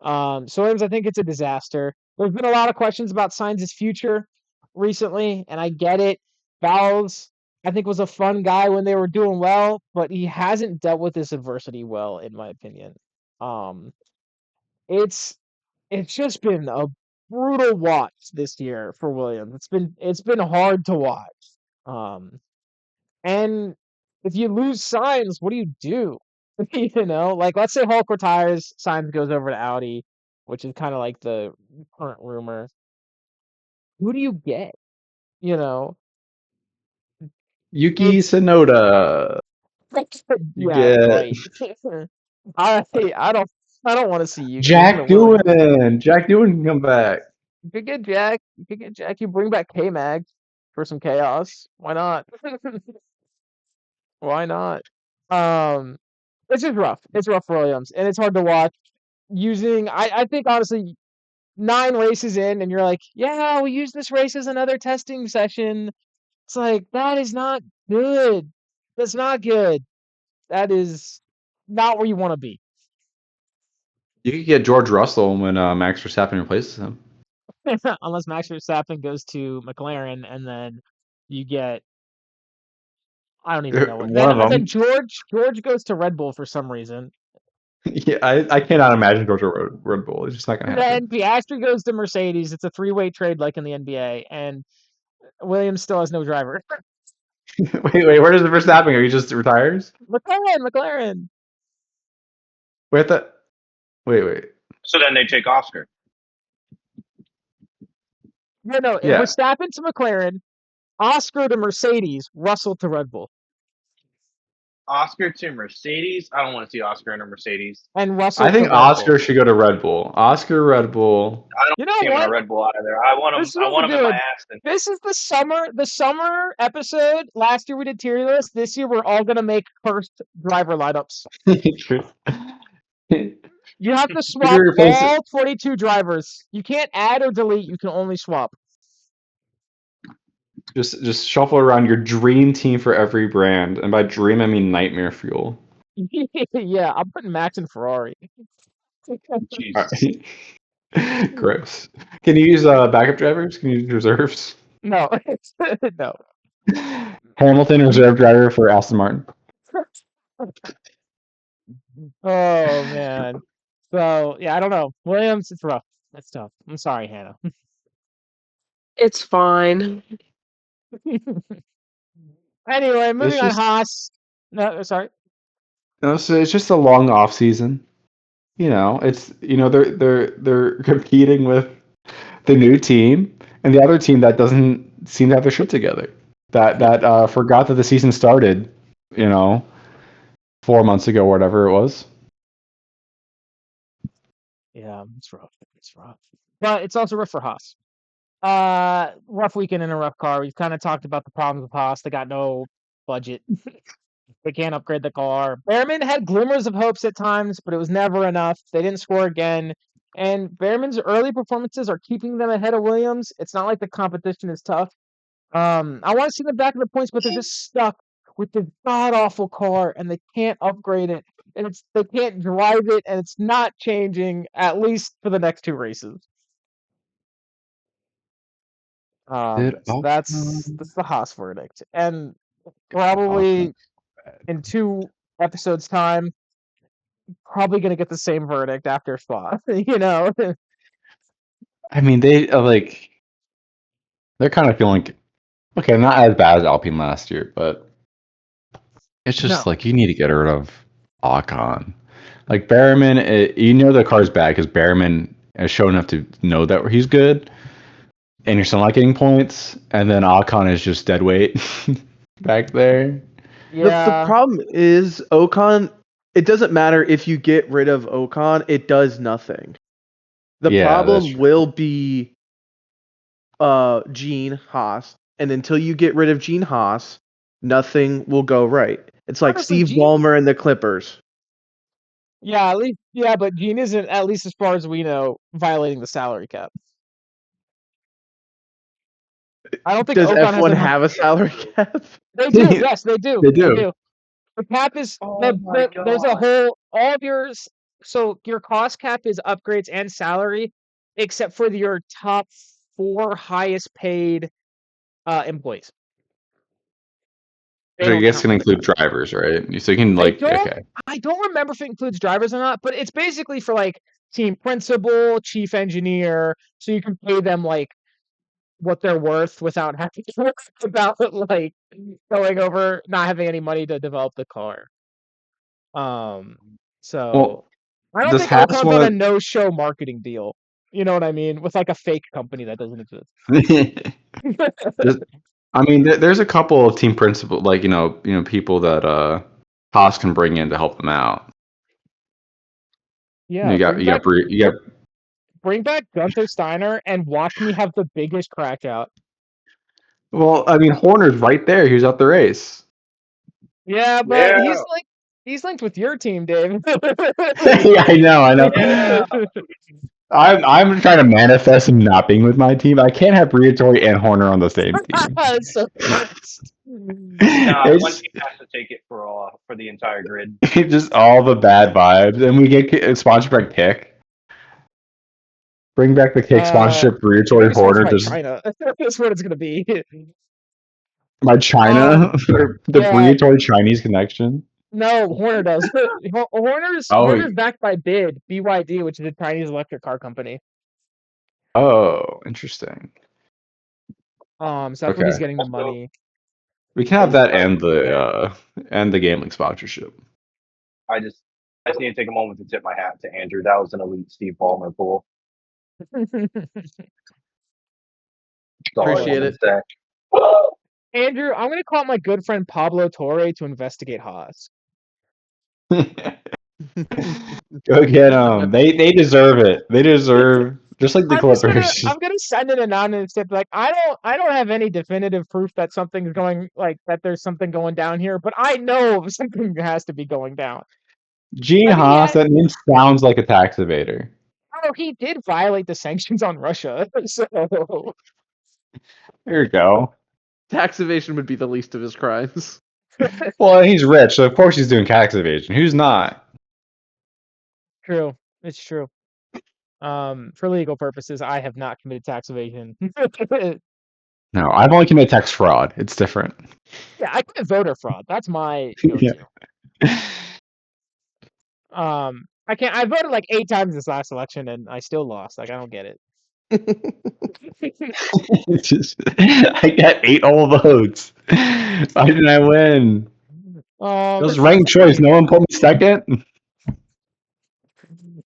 So Williams, I think it's a disaster. There's been a lot of questions about Sainz's future recently, and I get it. Valls, I think, was a fun guy when they were doing well, but he hasn't dealt with this adversity well, in my opinion. Um, it's it's just been a brutal watch this year for Williams. It's been hard to watch. Um, and if you lose Sainz, what do you do? Like let's say Hulk retires, Sainz goes over to Audi, which is kind of like the current rumor. Who do you get? You know, Yuki it's Tsunoda. You yeah, get right. I don't want to see Yuki in the Jack Williams. Doohan. Jack Doohan can come back. You could get Jack. You could get Jack. You bring back K Mag for some chaos. Why not? Why not? Um, it's just rough. It's rough for Williams, and it's hard to watch. I think honestly, 9 races in, and you're like, yeah, we use this race as another testing session. It's like that is not good. That's not good. That is not where you want to be. You could get George Russell when Max Verstappen replaces him. Unless Max Verstappen goes to McLaren, and then you get I don't even know what. One Then of then them. George goes to Red Bull for some reason. Yeah, I cannot imagine George Red Bull. It's just not going to happen. Then Piastri goes to Mercedes. It's a 3-way trade like in the NBA, and Williams still has no driver. Wait, where does the Verstappen go? He just retires? McLaren. Wait, wait. So then they take Oscar. No. Yeah. Verstappen to McLaren, Oscar to Mercedes, Russell to Red Bull, Oscar to Mercedes. I don't want to see Oscar in a Mercedes. and Russell I think to Red Oscar Bull. should go to Red Bull. Oscar, Red Bull. I don't You see know him in a what? Red Bull either. I want This is him. I what want we're him in my doing. Aston. This is the summer episode. Last year we did tier list. This year we're all gonna make cursed driver lineups. You have to swap You're replacing. all 22 drivers. You can't add or delete. You can only swap. Just shuffle around your dream team for every brand, and by dream I mean nightmare fuel. Yeah, I'm putting Max in Ferrari. Jesus. Gross. Can you use backup drivers? Can you use reserves? No, no. Hamilton reserve driver for Aston Martin. Oh man. So yeah, I don't know. Williams, it's rough. It's tough. I'm sorry, Hannah. It's fine. Anyway, moving It's on. just Haas. No, sorry. so it's just a long off season. It's they're competing with the new team and the other team that doesn't seem to have their shit together. That forgot that the season started, 4 months ago, or whatever it was. Yeah, it's rough. It's rough. But it's also rough for Haas. Rough weekend in a rough car. We've kind of talked about the problems with Haas. They got no budget. They can't upgrade the car. Behrman had glimmers of hopes at times, but it was never enough. They didn't score again. and Behrman's early performances are keeping them ahead of Williams. It's not like the competition is tough. I want to see them back in the points, but they're just stuck with the god awful car, and they can't upgrade it, and they can't drive it, and it's not changing at least for the next two races. So that's the Haas verdict, and probably in 2 episodes time, probably gonna get the same verdict after Spa. You know, I mean, they're kind of feeling okay, not as bad as Alpine last year, but it's just no, like you need to get rid of Ocon. Like Berriman, you know the car's bad because Berriman has shown enough to know that he's good, and you're still not getting points, and then Ocon is just dead weight back there. The yeah, problem is Ocon. It doesn't matter if you get rid of Ocon; it does nothing. The Yeah, that's problem true. will be Gene Haas, and until you get rid of Gene Haas, nothing will go right. It's like honestly, Steve Gene. Ballmer and the Clippers. Yeah, at least but Gene isn't, at least as far as we know, violating the salary cap. I don't think Does Ocon has F1 enough. have a salary cap? They do, yes, they do. They They do. do. The cap is Oh my there's a god. whole all of yours. So your cost cap is upgrades and salary, except for your top 4 highest paid employees. They Which I don't guess count can for the include cap. drivers, right? So you can I like don't okay. I don't remember if it includes drivers or not, but it's basically for like team principal, chief engineer, so you can pay them like what they're worth without having to worry about like going over not having any money to develop the car. So Well, I don't does think Haas Ocon's on a want no-show marketing deal. You know what I mean? With like a fake company that doesn't exist. to? I mean, there's a couple of team principal, like people that Haas can bring in to help them out. Yeah, bring back Gunther Steiner and watch me have the biggest crack out. Well, I mean, Horner's right there. He was out the race. Yeah, but Yeah. he's linked with your team, Dave. Yeah, I know. Yeah. I'm trying to manifest him not being with my team. I can't have Briatore and Horner on the same team. It's so cursed. Nah, one It's team has to take it for the entire grid. just all the bad vibes, and we get sponsored by Kick. Bring back the Kick sponsorship. You're gonna Briatore, be sponsored Horner, by just China. That's what it's gonna be. my China, the Yeah, Briatore Chinese connection. no, Horner does. Oh, Horner's backed by BYD, which is a Chinese electric car company. oh, interesting. So that's where Okay, he's getting the Also, money. we can have from what that I and the gambling sponsorship. I just need to take a moment to tip my hat to Andrew. That was an elite Steve Ballmer pull. That's all I Appreciate wanted it. to say. Andrew, I'm gonna call my good friend Pablo Torre to investigate Haas. Go get them. They deserve it. They deserve just like the Clippers. I'm gonna send an anonymous tip. Like I don't have any definitive proof that something's going, like that there's something going down here, but I know something has to be going down. Gene I mean, Haas, that name sounds like a tax evader. he did violate the sanctions on Russia, so There you go. Tax evasion would be the least of his crimes. Well, he's rich, so of course he's doing tax evasion. Who's not? true. It's true. For legal purposes, I have not committed tax evasion. No, I've only committed tax fraud. It's different. Yeah, I commit voter fraud. That's my Yeah. go-to. I voted like 8 times this last election and I still lost. Like I don't get it. It's just, I got 8 all votes. Why didn't I win? It was ranked choice. No one put me second.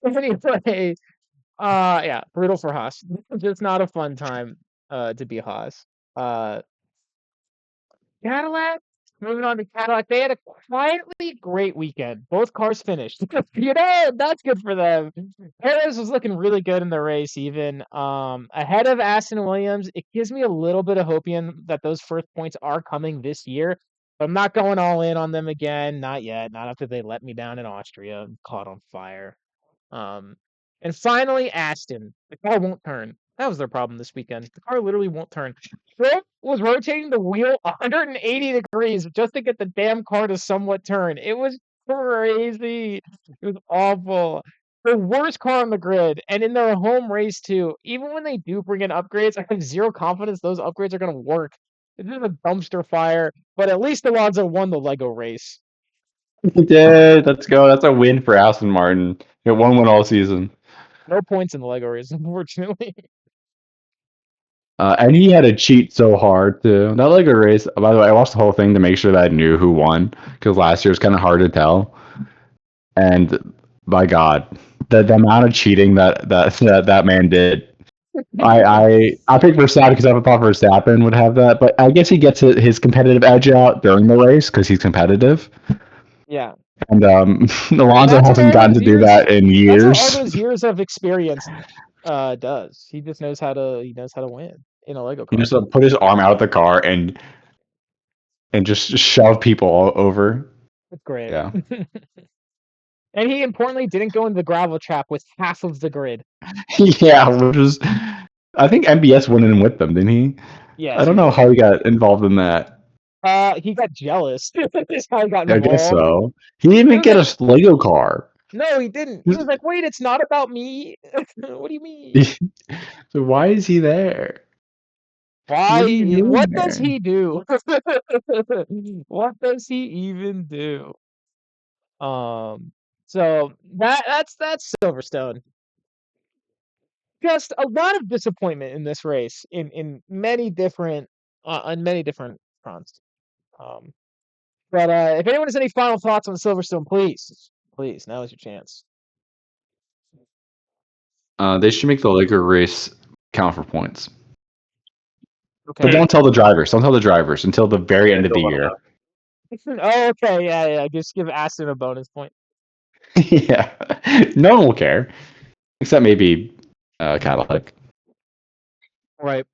Anyway, yeah, brutal for Haas. Just not a fun time to be Haas. Cadillac, moving on to Cadillac, they had a quietly great weekend. Both cars finished. That's good for them. Perez was looking really good in the race, even ahead of Aston Williams. It gives me a little bit of hopium that those first points are coming this year. But I'm not going all in on them again. Not yet. Not after they let me down in Austria and caught on fire. Um, And finally, Aston. The car won't turn. That was their problem this weekend. The car literally won't turn. Stroll was rotating the wheel 180 degrees just to get the damn car to somewhat turn. It was crazy. It was awful. The worst car on the grid, and in their home race too. Even when they do bring in upgrades, I have zero confidence those upgrades are going to work. It's just a dumpster fire, but at least Alonso won the Lego race. He did. Let's go. That's a win for Aston Martin. It won all season. No points in the Lego race, unfortunately. And he had to cheat so hard too. That Lego race. By the way, I watched the whole thing to make sure that I knew who won because last year was kind of hard to tell. And by God, the amount of cheating that man did. I picked Verstappen because I thought Verstappen would have that, but I guess he gets his competitive edge out during the race because he's competitive. Yeah. And And Alonso that's what hasn't all gotten those to do years. that in That's what all years. those years of experience does. He just knows how to. He knows how to win in a Lego He car. just put his arm out of the car and just shove people all over. That's great. Yeah. And he importantly didn't go into the gravel trap with half of the grid. Yeah, which was I think MBS went in with them, didn't he? Yes, I don't he know did. how he got involved in that. He got jealous. That's how he got I guess involved. so. He didn't He even was get like, a Lego car. no, he didn't. He was like, wait, it's not about me. What do you mean? So why is he there? What are you Why? doing What does there? he do? What does he even do? So that's Silverstone. Just a lot of disappointment in this race in many different on many different fronts. Um, but if anyone has any final thoughts on Silverstone, please, now is your chance. They should make the Lego race count for points. But Okay. don't tell the drivers. Don't tell the drivers until the very end of the year. Oh, okay, yeah. Just give Aston a bonus point. Yeah. No one will care. Except maybe Cadillac. Right.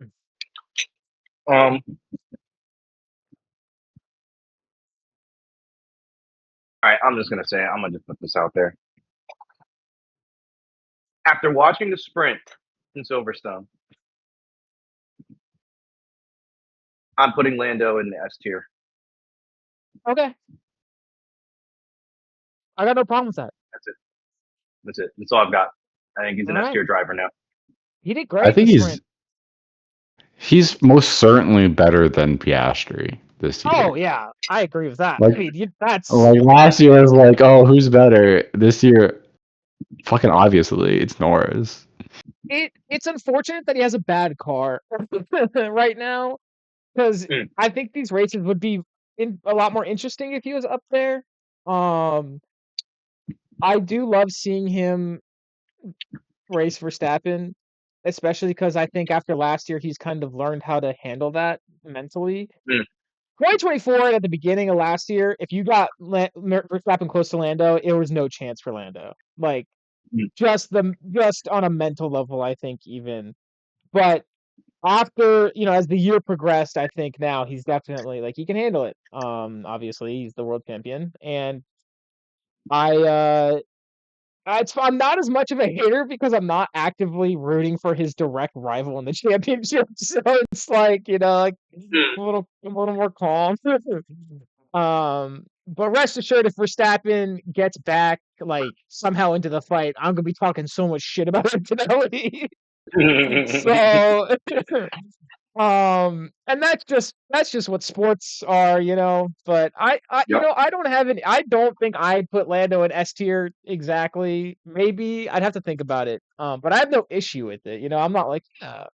All right, I'm just gonna say it. I'm gonna just put this out there. After watching the sprint in Silverstone, I'm putting Lando in the S tier. Okay. I got no problem with that. That's it. That's all I've got. I think he's an All S right. tier driver now. He did I great think the sprint. he's most certainly better than Piastri this year. Oh yeah, I agree with that. Like- I mean, that's Like last year was like, oh, who's better? This year, fucking obviously, it's Norris. it's unfortunate that he has a bad car right now because I think these races would be a lot more interesting if he was up there. I do love seeing him race Verstappen, especially because I think after last year he's kind of learned how to handle that mentally. 2024 at the beginning of last year, if you got Verstappen close to Lando, it was no chance for Lando. Like just on a mental level, I think even. But after, as the year progressed, I think now he's definitely like he can handle it. Obviously he's the world champion, and I I'm not as much of a hater because I'm not actively rooting for his direct rival in the championship. So it's like, like a little more calm. But rest assured, if Verstappen gets back like somehow into the fight, I'm gonna be talking so much shit about Antonelli. So and that's just what sports are, but I don't have any. I don't think I'd put Lando in S tier exactly. Maybe I'd have to think about it. But I have no issue with it. I'm not like, yeah,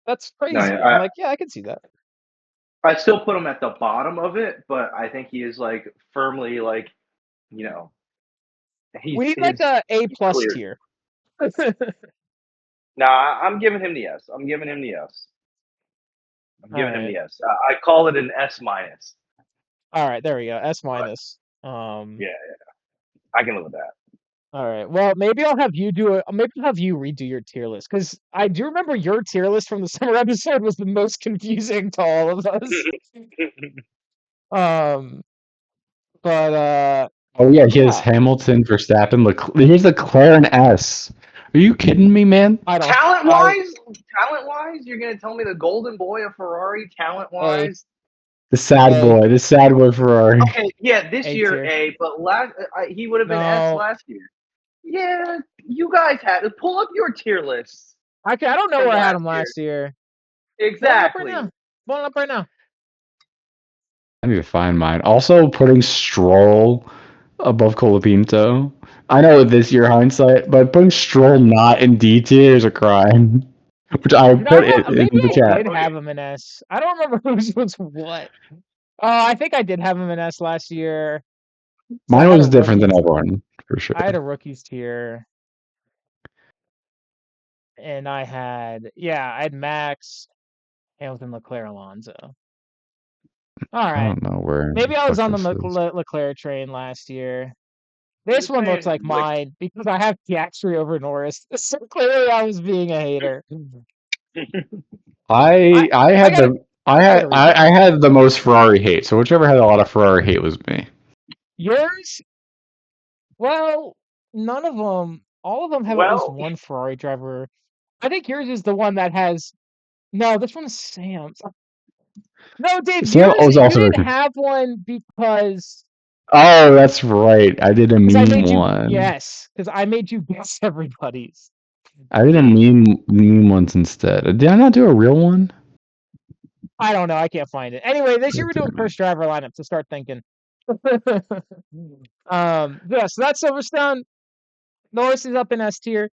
that's No, crazy. I'm like, yeah, I can see that. I still put him at the bottom of it, but I think he is like firmly like, We need like a plus clear. tier. Nah, I'm giving him the S. I'm giving him the S. I call it an S minus. All right, there we go. S minus. Yeah, I can live with that. All right. Well, maybe I'll have you redo your tier list because I do remember your tier list from the summer episode was the most confusing to all of us. But Oh yeah, he has Hamilton, Verstappen, here's Leclerc and S. Are you kidding me, man? I don't. Talent wise, you're gonna tell me the golden boy of Ferrari, talent Hey, wise. The sad hey, boy, the sad boy Ferrari. Okay, yeah, this A year tier. A, but last he would have been S No, last year. Yeah, you guys had to pull up your tier lists I don't know from where I had last him year. last year. Pulling up right Exactly. now. Pulling up right now. I need to find mine. Also, putting Stroll above Colapinto. I know this year hindsight, but putting Stroll not in D tier is a crime. Which I Did I put it in maybe the I chat. did have him in S. I don't remember whose was what. I think I did have him in S last year. So I Mine had a was different than rookies. everyone, for sure. I had a rookies tier, and I had Max, Hamilton, Leclerc, Alonso. All I right, don't know where maybe the I was fuck on the this is. Leclerc train last year. You're This one looks saying like mine because I have Piastri over Norris. So clearly, I was being a hater. I I I had gotta the I I gotta had read this. I had the most Ferrari hate, so whichever had a lot of Ferrari hate was me. Yours? Well, none of them. All of them have at least well, one Ferrari driver. I think yours is the one that has. No, this one is Sam's. No, Dave, Sam yours was you also didn't very. have one because Oh, that's right. I did a I meme made you one. guess because I made you guess everybody's. I did a meme ones instead. Did I not do a real one? I don't know. I can't find it. Anyway, this year God we're doing damn it. cursed driver lineup to start thinking. Yeah, so that's Silverstone. Norris is up in S tier.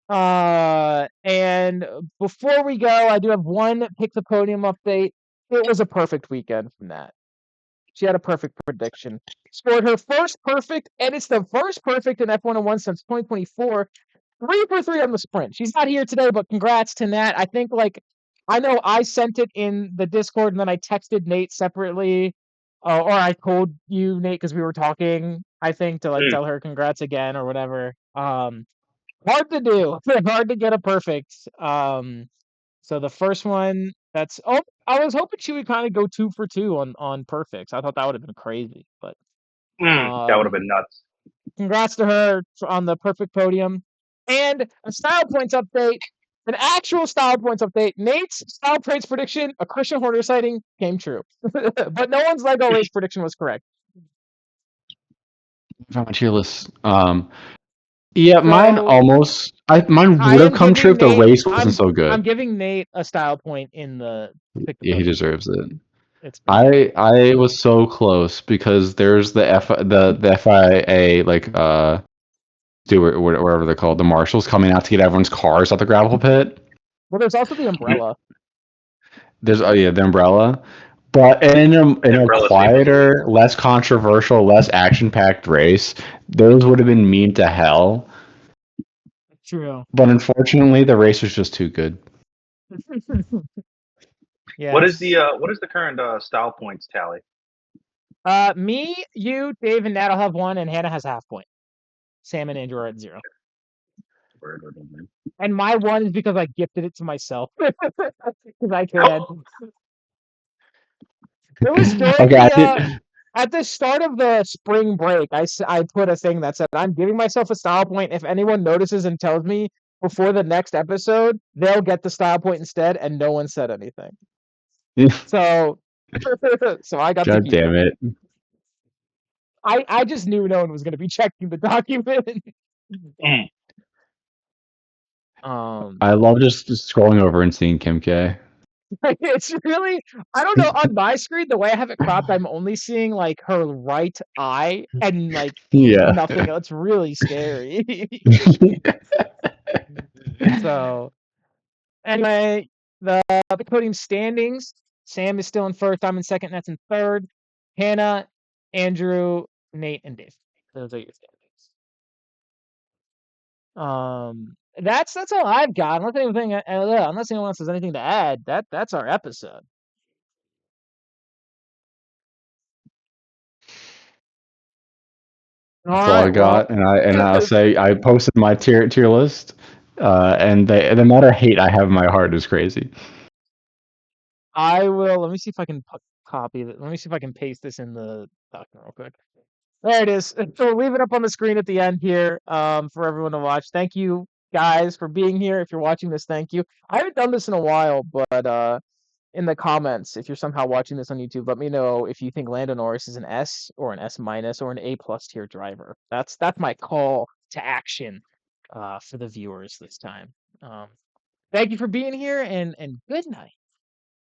And before we go, I do have one pick the podium update. It was a perfect weekend from that. She had a perfect prediction. Scored her first perfect, and it's the first perfect in F101 since 2024. 3 for 3 on the sprint. She's not here today, but congrats to Nat. I think I know I sent it in the Discord and then I texted Nate separately. Or I told you, Nate, because we were talking, I think, to tell her congrats again or whatever. Hard to do. Hard to get a perfect. So the first one I was hoping she would kind of go 2 for 2 on perfects. I thought that would have been crazy, but that would have been nuts. congrats to her on the perfect podium. And a style points update, an actual style points update. Nate's style points prediction, a Christian Horner sighting, came true. But no one's Lego race prediction was correct. Found my tier list. Yeah, mine So almost. Mine I would have am come true giving if the Nate race wasn't so I'm good. giving Nate a style point in the pick the Yeah, he podium. deserves it. It's been I was so close because there's the FIA steward whatever they're called, the marshals coming out to get everyone's cars out the gravel pit. well, there's also the umbrella. There's the umbrella, but in a Umbrella saved us. quieter, less controversial, less action packed race, those would have been mean to hell. True. But unfortunately, the race was just too good. Yes. What is the current style points tally? Me, you, Dave, and Nat'll have 1, and Hannah has half point. Sam and Andrew are at 0. And my 1 is because I gifted it to myself. Because I can. It was during Okay, at the start of the spring break, I put a thing that said, I'm giving myself a style point. If anyone notices and tells me before the next episode, they'll get the style point instead, and no one said anything. So, so I got to God keep damn it. it. I just knew no one was going to be checking the document. I love just scrolling over and seeing Kim K. It's really, I don't know, on my screen, the way I have it cropped, I'm only seeing her right eye and Yeah. nothing else. It's really scary. So anyway, the podium standings, Sam is still in first, I'm in second, Nat's in third. Hannah, Andrew, Nate, and Dave. Those are your standings. That's all I've got. Unless anyone else has anything to add, that's our episode. That's all I got, and I'll say I posted my tier list, and the amount of hate I have in my heart is crazy. I will. Let me see if I can copy that. Let me see if I can paste this in the document real quick. There it is. So we'll leave it up on the screen at the end here for everyone to watch. Thank you, guys, for being here. If you're watching this, thank you. I haven't done this in a while, but in the comments, if you're somehow watching this on YouTube, let me know if you think Lando Norris is an S or an S minus or an A plus tier driver. That's my call to action for the viewers this time. Thank you for being here, and good night.